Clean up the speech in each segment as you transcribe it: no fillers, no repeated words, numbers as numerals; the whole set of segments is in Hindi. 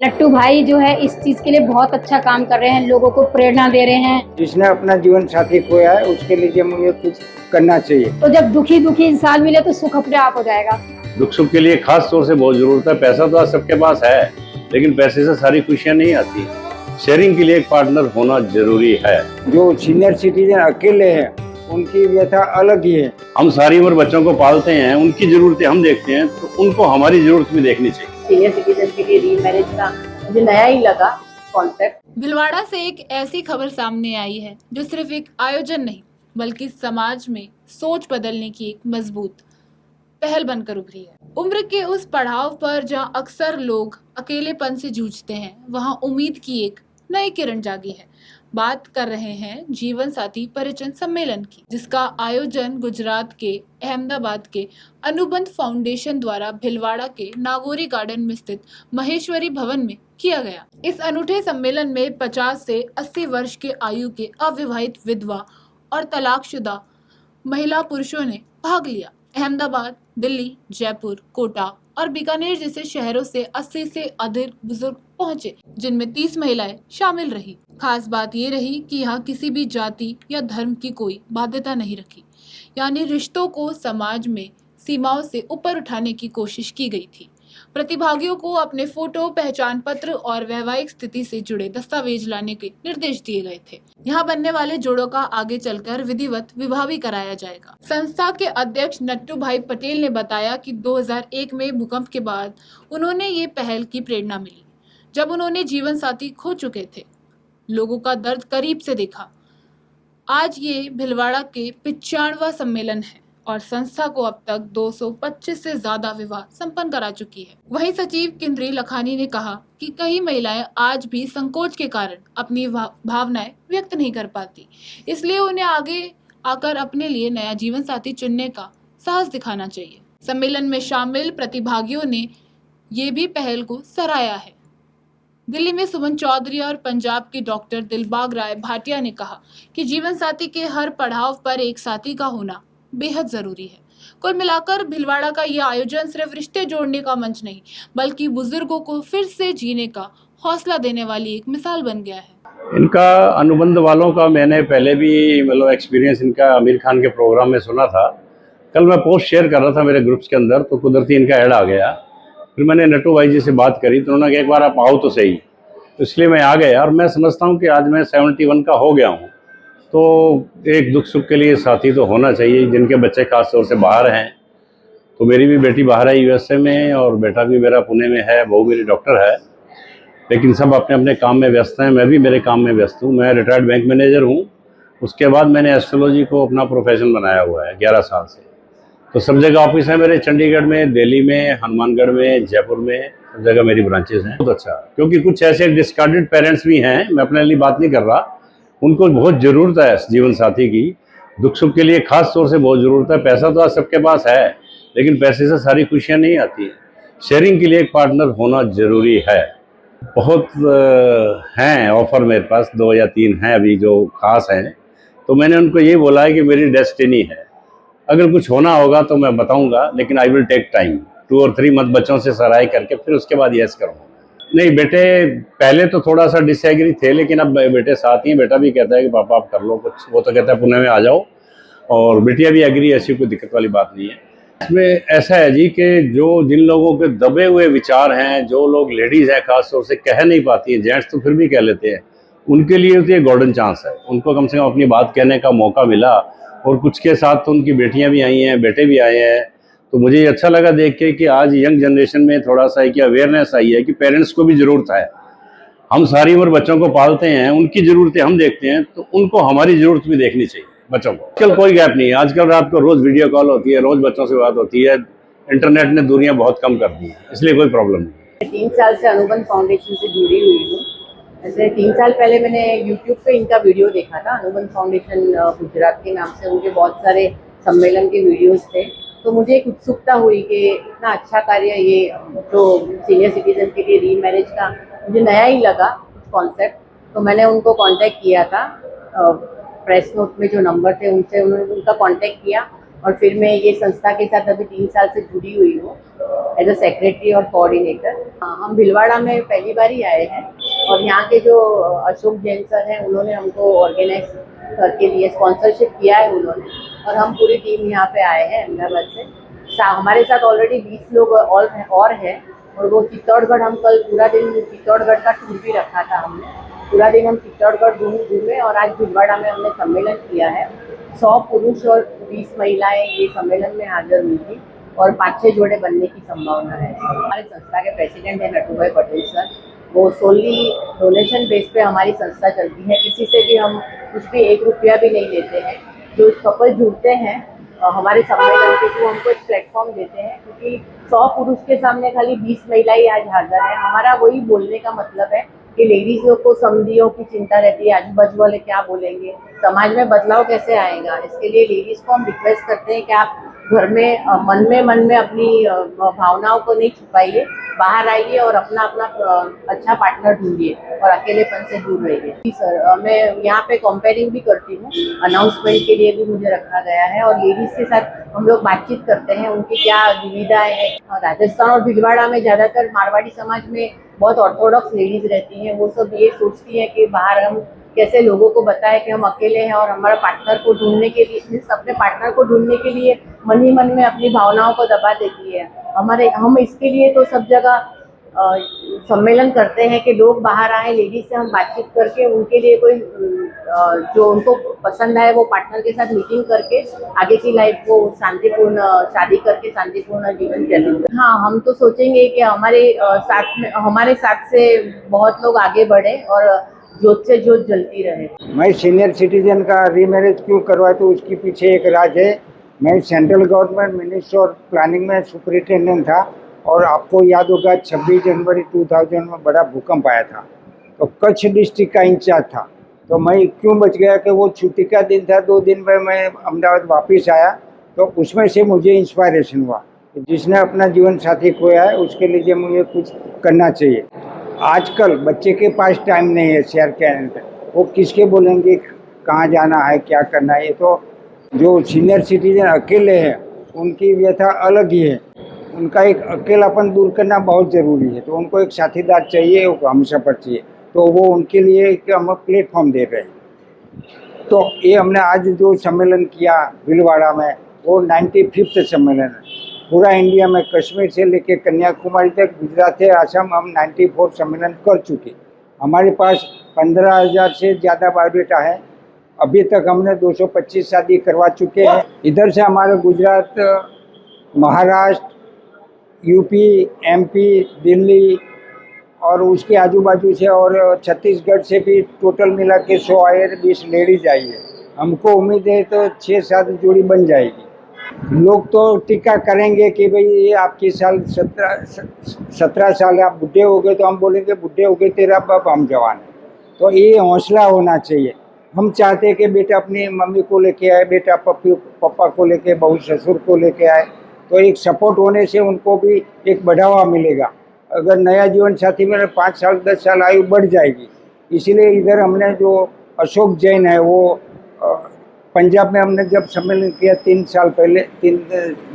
लट्टू भाई जो है इस चीज के लिए बहुत अच्छा काम कर रहे हैं, लोगों को प्रेरणा दे रहे हैं। जिसने अपना जीवन साथी खोया है उसके लिए मुझे कुछ करना चाहिए। तो जब दुखी दुखी इंसान मिले तो सुख अपने आप हो जाएगा। दुख सुख के लिए खास तौर से बहुत जरूरत है। पैसा तो आज सबके पास है, लेकिन पैसे से सारी खुशियां नहीं आती। शेयरिंग के लिए एक पार्टनर होना जरूरी है। जो सीनियर सिटीजन अकेले हैं उनकी व्यथा अलग ही है। हम सारी उम्र बच्चों को पालते हैं, उनकी जरूरतें हम देखते हैं, तो उनको हमारी जरूरत भी देखनी चाहिए। सीनियर सिटीजन के लिए रीमैरिज का मुझे नया ही लगा कॉन्सेप्ट। भिलवाड़ा से एक ऐसी खबर सामने आई है जो सिर्फ एक आयोजन नहीं बल्कि समाज में सोच बदलने की एक मजबूत पहल बनकर उभरी है। उम्र के उस पड़ाव पर जहां अक्सर लोग अकेलेपन से जूझते हैं, वहां उम्मीद की एक नई किरण जागी है। बात कर रहे हैं जीवन साथी परिचय सम्मेलन की, जिसका आयोजन गुजरात के अहमदाबाद के अनुबंध फाउंडेशन द्वारा भिलवाड़ा के नागोरी गार्डन में स्थित महेश्वरी भवन में किया गया। इस अनूठे सम्मेलन में 50 से 80 वर्ष के आयु के अविवाहित विधवा और तलाकशुदा महिला पुरुषों ने भाग लिया। अहमदाबाद, दिल्ली, जयपुर, कोटा और बीकानेर जैसे शहरों से 80 से अधिक बुजुर्ग पहुंचे, जिनमें 30 महिलाएं शामिल रही। खास बात ये रही कि यहाँ किसी भी जाति या धर्म की कोई बाध्यता नहीं रखी, यानी रिश्तों को समाज में सीमाओं से ऊपर उठाने की कोशिश की गई थी। प्रतिभागियों को अपने फोटो, पहचान पत्र और वैवाहिक स्थिति से जुड़े दस्तावेज लाने के निर्देश दिए गए थे। यहाँ बनने वाले जोड़ों का आगे चलकर विधिवत विवाह भी कराया जाएगा। संस्था के अध्यक्ष नट्टू भाई पटेल ने बताया कि 2001 में भूकंप के बाद उन्होंने ये पहल की प्रेरणा मिली, जब उन्होंने जीवन साथी खो चुके थे, लोगों का दर्द करीब से देखा। आज ये भिलवाड़ा के 95वां सम्मेलन है और संस्था को अब तक 225 से ज्यादा विवाह संपन्न करा चुकी है। वहीं सचिव केंद्रीय लखानी ने कहा कि कई महिलाएं आज भी संकोच के कारण अपनी भावनाएं व्यक्त नहीं कर पाती, इसलिए उन्हें आगे आकर अपने लिए नया जीवन साथी चुनने का साहस दिखाना चाहिए। सम्मेलन में शामिल प्रतिभागियों ने ये भी पहल को सराहा है। दिल्ली में सुमन चौधरी और पंजाब की डॉक्टर दिलबाग राय भाटिया ने कहा कि जीवन साथी के हर पड़ाव पर एक साथी का होना बेहद जरूरी है। कुल मिलाकर भिलवाड़ा का यह आयोजन सिर्फ रिश्ते जोड़ने का मंच नहीं, बल्कि बुजुर्गों को फिर से जीने का हौसला देने वाली एक मिसाल बन गया है। इनका अनुबंध वालों का मैंने पहले भी एक्सपीरियंस इनका आमिर खान के प्रोग्राम में सुना था। कल मैं पोस्ट शेयर कर रहा था मेरे ग्रुप्स के अंदर, तो कुदरती इनका ऐड आ गया। फिर मैंने नट्टू भाई जी से बात करी तो उन्होंने कहा एक बार आप आओ तो सही, तो इसलिए मैं आ गया। और मैं समझता हूँ कि आज मैं 71 का हो गया हूँ, तो एक दुख सुख के लिए साथी तो होना चाहिए। जिनके बच्चे खास तौर से बाहर हैं, तो मेरी भी बेटी बाहर है यूएसए में, और बेटा भी मेरा पुणे में है, बहू मेरी डॉक्टर है, लेकिन सब अपने अपने काम में व्यस्त हैं। मैं भी मेरे काम में व्यस्त हूँ। मैं रिटायर्ड बैंक मैनेजर हूँ। उसके बाद मैंने एस्ट्रोलॉजी को अपना प्रोफेशन बनाया हुआ है 11 साल से। तो सब जगह ऑफिस है मेरे, चंडीगढ़ में, दिल्ली में, हनुमानगढ़ में, जयपुर में, सब जगह मेरी ब्रांचेज हैं। बहुत अच्छा, क्योंकि कुछ ऐसे डिस्कार्डेड पेरेंट्स भी हैं, मैं अपने लिए बात नहीं कर रहा, उनको बहुत ज़रूरत है जीवन साथी की। दुख सुख के लिए खास तौर से बहुत ज़रूरत है। पैसा तो आज सबके पास है, लेकिन पैसे से सारी खुशियाँ नहीं आती। शेयरिंग के लिए एक पार्टनर होना ज़रूरी है। बहुत हैं ऑफ़र मेरे पास, 2 या 3 हैं अभी जो खास हैं। तो मैंने उनको ये बोला है कि मेरी डेस्टिनी है, अगर कुछ होना होगा तो मैं बताऊंगा, लेकिन आई विल टेक टाइम, 2 और 3 मंथ बच्चों से सराय करके फिर उसके बाद यस करूँगा। नहीं, बेटे पहले तो थोड़ा सा डिसएग्री थे, लेकिन अब बेटे साथ ही हैं। बेटा भी कहता है कि पापा आप कर लो कुछ, वो तो कहता है पुणे में आ जाओ, और बेटियाँ भी एग्री, ऐसी कोई दिक्कत वाली बात नहीं है। इसमें ऐसा है जी कि जो जिन लोगों के दबे हुए विचार हैं, जो लोग लेडीज़ हैं खास तौर से कह नहीं पाती हैं, जेंट्स तो फिर भी कह लेते हैं, उनके लिए तो ये गोल्डन चांस है। उनको कम से कम अपनी बात कहने का मौका मिला, और कुछ के साथ तो उनकी बेटियां भी आई हैं, बेटे भी आए हैं। तो मुझे ये अच्छा लगा देख के कि आज यंग जनरेशन में थोड़ा सा एक अवेयरनेस आई है कि पेरेंट्स को भी ज़रूरत है। हम सारी उम्र बच्चों को पालते हैं, उनकी ज़रूरतें हम देखते हैं, तो उनको हमारी ज़रूरत भी देखनी चाहिए बच्चों को। आजकल कोई गैप नहीं है। आजकल रात को रोज़ वीडियो कॉल होती है, रोज़ बच्चों से बात होती है। इंटरनेट ने दूरियाँ बहुत कम कर दी हैं, इसलिए कोई प्रॉब्लम नहीं। 3 साल से अनुबंध फाउंडेशन से जुड़ी हुई हूँ। ऐसे 3 साल पहले मैंने यूट्यूब पे इनका वीडियो देखा था, अनुबंध फाउंडेशन गुजरात के नाम से उनके बहुत सारे सम्मेलन के वीडियोस थे। तो मुझे एक उत्सुकता हुई कि इतना अच्छा कार्य ये जो सीनियर सिटीजन के लिए रीमैरिज का मुझे नया ही लगा कॉन्सेप्ट। तो मैंने उनको कांटेक्ट किया था, प्रेस नोट में जो नंबर थे उनसे उन्होंने उनका कांटेक्ट किया, और फिर मैं ये संस्था के साथ अभी 3 साल से जुड़ी हुई हूँ एज अ सेक्रेटरी और कोऑर्डिनेटर। हम भीलवाड़ा में पहली बार ही आए हैं और यहाँ के जो अशोक जैन सर हैं उन्होंने हमको ऑर्गेनाइज करके लिए स्पॉन्सरशिप किया है उन्होंने, और हम पूरी टीम यहाँ पे आए हैं अहमदाबाद से। हमारे साथ ऑलरेडी 20 लोग और हैं, और वो चित्तौड़गढ़ हम कल पूरा दिन चित्तौड़गढ़ का टूर भी रखा था हमने। पूरा दिन हम चित्तौड़गढ़ घूमे और आज भीलवाड़ा में हमने सम्मेलन किया है। 100 पुरुष और 20 महिलाएं ये सम्मेलन में हाजिर हुई थी और 5-6 जोड़े बनने की संभावना है। हमारे संस्था के प्रेसिडेंट है नटूभाई पटेल सर। वो सोनली डोनेशन बेस पे हमारी संस्था चलती है, किसी से भी हम कुछ भी 1 रुपया भी नहीं लेते हैं। जो कपल जुड़ते हैं हमारे सम्मेलन के, जो हमको एक प्लेटफॉर्म देते हैं, क्योंकि 100 पुरुष के सामने खाली 20 महिलाएं आज हाजिर है। हमारा वही बोलने का मतलब है कि लेडीजों को समधियों की चिंता रहती है, आजू बाजू वाले क्या बोलेंगे, समाज में बदलाव कैसे आएगा। इसके लिए लेडीज को हम रिक्वेस्ट करते हैं कि आप घर में मन में अपनी भावनाओं को नहीं छुपाइए, बाहर आइए और अपना अच्छा पार्टनर ढूंढिए और अकेलेपन से दूर रहिए। जी सर, मैं यहाँ पे कंपेयरिंग भी करती हूँ, अनाउंसमेंट के लिए भी मुझे रखा गया है और लेडीज के साथ हम लोग बातचीत करते हैं, उनकी क्या दुविधाएं हैं। राजस्थान और भीलवाड़ा में ज़्यादातर मारवाड़ी समाज में बहुत ऑर्थोडॉक्स लेडीज रहती हैं। वो सब ये सोचती हैं कि बाहर हम कैसे लोगों को बताएं कि हम अकेले हैं, और हमारा पार्टनर को ढूंढने के लिए, अपने पार्टनर को ढूंढने के लिए मन ही मन में अपनी भावनाओं को दबा देती है। हम इसके लिए तो सब जगह सम्मेलन करते हैं कि लोग बाहर आए, लेडीज से हम बातचीत करके उनके लिए कोई जो उनको पसंद आए वो पार्टनर के साथ मीटिंग करके आगे की लाइफ को शांतिपूर्ण शादी करके शांतिपूर्ण जीवन व्यतीत करें। हाँ, हम तो सोचेंगे कि हमारे साथ से बहुत लोग आगे बढ़े और जोत से जोत जलती रहे। मैं सीनियर सिटीजन का रीमैरिज क्यों करवाया, तो उसके पीछे एक राज है। मैं सेंट्रल गवर्नमेंट मिनिस्टर और प्लानिंग में सुपरिटेंडेंट था, और आपको याद होगा 26 जनवरी 2000 में बड़ा भूकंप आया था, तो कच्छ डिस्ट्रिक्ट का इंचार्ज था। तो मैं क्यों बच गया कि वो छुट्टी का दिन था, 2 दिन में मैं अहमदाबाद वापस आया, तो उसमें से मुझे इंस्पायरेशन हुआ कि जिसने अपना जीवन साथी खोया है उसके लिए मुझे कुछ करना चाहिए। आजकल बच्चे के पास टाइम नहीं है शेयर के अंदर, वो किसके बोलेंगे कहाँ जाना है क्या करना है। ये तो जो सीनियर सिटीजन अकेले हैं उनकी व्यथा अलग ही है, उनका एक अकेलापन दूर करना बहुत ज़रूरी है। तो उनको एक साथीदार चाहिए, एक हमसफ़र चाहिए, तो वो उनके लिए एक हम प्लेटफॉर्म दे रहे हैं। तो ये हमने आज जो सम्मेलन किया भीलवाड़ा में, वो 95वां सम्मेलन है। पूरा इंडिया में कश्मीर से लेकर कन्याकुमारी तक, गुजरात से आसाम, हम 94 सम्मेलन कर चुके। हमारे पास 15,000 से ज़्यादा बायोडाटा है। अभी तक हमने 225 शादी करवा चुके हैं। इधर से हमारे गुजरात, महाराष्ट्र, यूपी, एमपी, दिल्ली और उसके आजू बाजू से और छत्तीसगढ़ से भी टोटल मिला के 100 आए, 20 लेडीज आई है। हमको उम्मीद है तो 6-7 जोड़ी बन जाएगी। लोग तो टीका करेंगे कि भाई ये आपके साल 17 साल आप बुढ़े हो गए, तो हम बोलेंगे बुढ़े हो गए तेरा बाप, हम जवान हैं। तो ये हौसला होना चाहिए। हम चाहते हैं कि बेटा अपनी मम्मी को लेके आए, बेटा पापा को लेके, बहू ससुर को लेके आए, तो एक सपोर्ट होने से उनको भी एक बढ़ावा मिलेगा। अगर नया जीवन साथी में 5 साल 10 साल आयु बढ़ जाएगी। इसीलिए इधर हमने जो अशोक जैन है, वो पंजाब में हमने जब सम्मेलन किया 3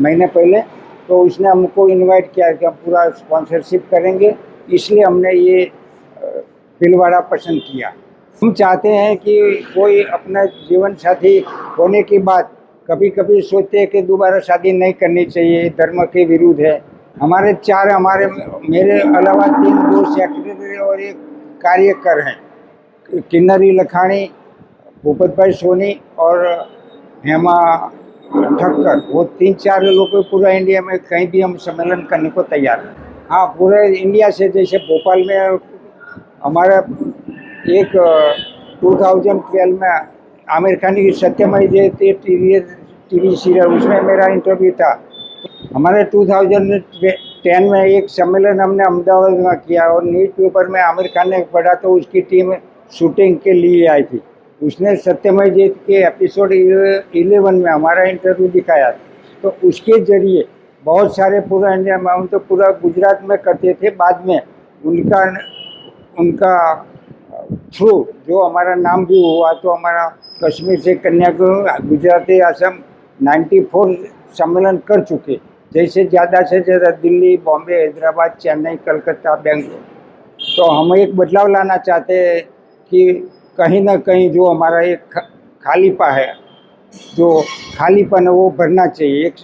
महीने पहले, तो उसने हमको इनवाइट किया कि हम पूरा स्पॉन्सरशिप करेंगे, इसलिए हमने ये भीलवाड़ा पसंद किया। हम चाहते हैं कि कोई अपना जीवन साथी होने के बाद कभी कभी सोचते हैं कि दोबारा शादी नहीं करनी चाहिए, धर्म के विरुद्ध है। मेरे अलावा 3 दोस्त सेक्रेटरी और एक कार्यकर हैं, किन्नरी लखानी, भूपत भाई सोनी और हेमा ठक्कर। वो 3-4 लोग पूरा इंडिया में कहीं भी हम सम्मेलन करने को तैयार हैं। हाँ, पूरे इंडिया से, जैसे भोपाल में हमारा एक 2012 में आमिर खान की सत्यमय जयते टीवी सीरियल, उसमें मेरा इंटरव्यू था। हमारे 2010 में एक सम्मेलन हमने अहमदाबाद में किया और न्यूज़पेपर में आमिर खान ने पढ़ा, तो उसकी टीम शूटिंग के लिए आई थी। उसने सत्यमय जयते के एपिसोड 11 में हमारा इंटरव्यू दिखाया, तो उसके ज़रिए बहुत सारे पूरा इंडिया में, हम तो पूरा गुजरात में करते थे, बाद में उनका थ्रू जो हमारा नाम भी हुआ, तो हमारा कश्मीर से कन्याकुमारी, गुजरात, असम 94 सम्मेलन कर चुके, जैसे ज़्यादा से ज़्यादा दिल्ली, बॉम्बे, हैदराबाद, चेन्नई, कलकत्ता, बेंगलोर। तो हम एक बदलाव लाना चाहते हैं कि कहीं ना कहीं जो हमारा एक खालीपा है, जो खालीपन है वो भरना चाहिए, एक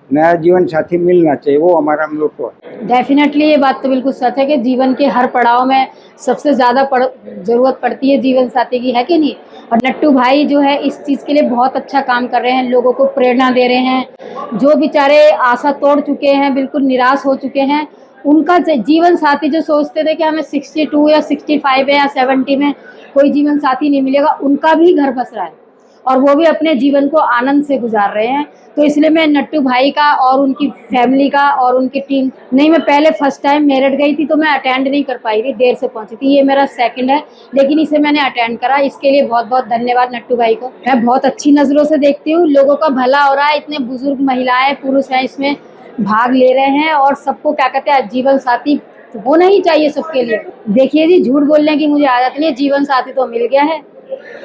नया जीवन साथी मिलना चाहिए, वो हमारा मोटो है। डेफिनेटली ये बात तो बिल्कुल सच है कि जीवन के हर पड़ाव में सबसे ज़्यादा ज़रूरत पड़ती है जीवन साथी की, है कि नहीं। और नट्टू भाई जो है इस चीज़ के लिए बहुत अच्छा काम कर रहे हैं, लोगों को प्रेरणा दे रहे हैं। जो बेचारे आशा तोड़ चुके हैं, बिल्कुल निराश हो चुके हैं, उनका जीवन साथी जो सोचते थे कि हमें 62 या 65 या 70 में कोई जीवन साथी नहीं मिलेगा, उनका भी घर बस रहा है और वो भी अपने जीवन को आनंद से गुजार रहे हैं। तो इसलिए मैं नट्टू भाई का और उनकी फैमिली का और उनकी टीम, नहीं मैं पहले फर्स्ट टाइम मेरठ गई थी तो मैं अटेंड नहीं कर पाई थी, देर से पहुंची थी, ये मेरा सेकंड है, लेकिन इसे मैंने अटेंड करा। इसके लिए बहुत बहुत धन्यवाद नट्टू भाई को। मैं बहुत अच्छी नज़रों से देखती हूँ, लोगों का भला हो रहा है, इतने बुजुर्ग महिलाएं पुरुष हैं इसमें भाग ले रहे हैं और सबको क्या कहते हैं जीवन साथी होना ही चाहिए सबके लिए। देखिए जी, झूठ बोलने की मुझे आदत नहीं है, जीवन साथी तो मिल गया है,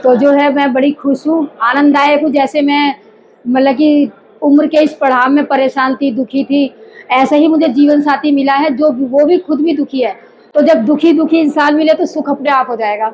तो जो है मैं बड़ी खुश हूँ, आनंददायक हूँ। जैसे मैं मतलब कि उम्र के इस पड़ाव में परेशान थी, दुखी थी, ऐसे ही मुझे जीवन साथी मिला है जो वो भी खुद भी दुखी है। तो जब दुखी इंसान मिले तो सुख अपने आप हो जाएगा।